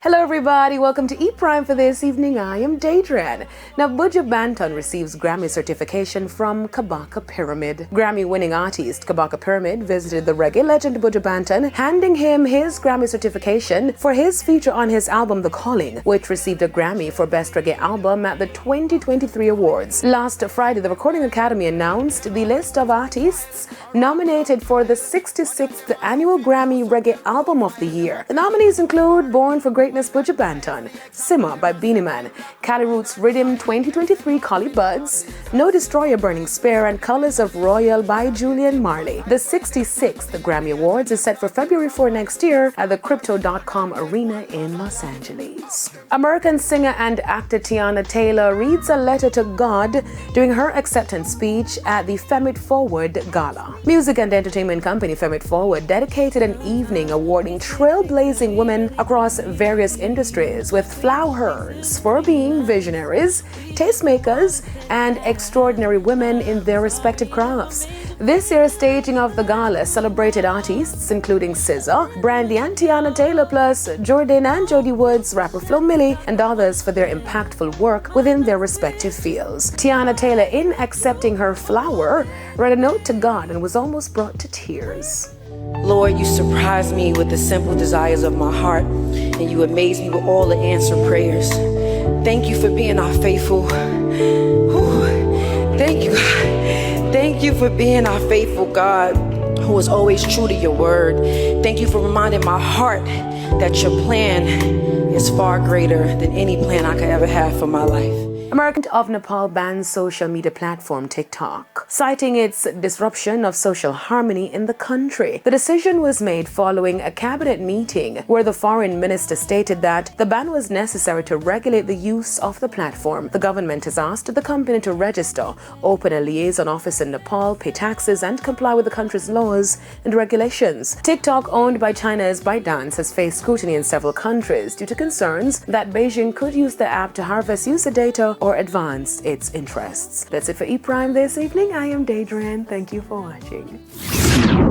Hello everybody, welcome to E Prime for this evening. I am Daedran. Now, Buju Banton receives Grammy certification from Kabaka Pyramid. Grammy-winning artist Kabaka Pyramid visited the reggae legend Buju Banton, handing him his Grammy certification for his feature on his album The Calling, which received a Grammy for Best Reggae Album at the 2023 awards. Last Friday, the Recording Academy announced the list of artists nominated for the 66th Annual Grammy Reggae Album of the Year. The nominees include Born for Greatness Buju Banton, Simmer by Beanie Man, Cali Roots Rhythm 2023 Collie Buds, No Destroyer Burning Spear, and Colors of Royal by Julian Marley. The 66th Grammy Awards is set for February 4 next year at the Crypto.com Arena in Los Angeles. American singer and actor Tiana Taylor reads a letter to God during her acceptance speech at the Femit Forward Gala. Music and entertainment company Femit Forward dedicated an evening awarding trailblazing women across various industries with flowers for being visionaries, tastemakers, and extraordinary women in their respective crafts. This year's staging of the gala celebrated artists including SZA, Brandy and Tiana Taylor, plus Jordan and Jody Woods, rapper Flo Milli, and others for their impactful work within their respective fields. Tiana Taylor, in accepting her flower, read a note to God and was almost brought to tears. Lord, you surprise me with the simple desires of my heart, and you amaze me with all the answered prayers. Thank you for being our faithful. Thank you, God. Thank you for being our faithful God, who is always true to your word. Thank you for reminding my heart that your plan is far greater than any plan I could ever have for my life. American of Nepal bans social media platform TikTok, citing its disruption of social harmony in the country. The decision was made following a cabinet meeting where the foreign minister stated that the ban was necessary to regulate the use of the platform. The government has asked the company to register, open a liaison office in Nepal, pay taxes, and comply with the country's laws and regulations. TikTok, owned by China's ByteDance, has faced scrutiny in several countries due to concerns that Beijing could use the app to harvest user data or advance its interests. That's it for E Prime this evening. I am Daedran. Thank you for watching.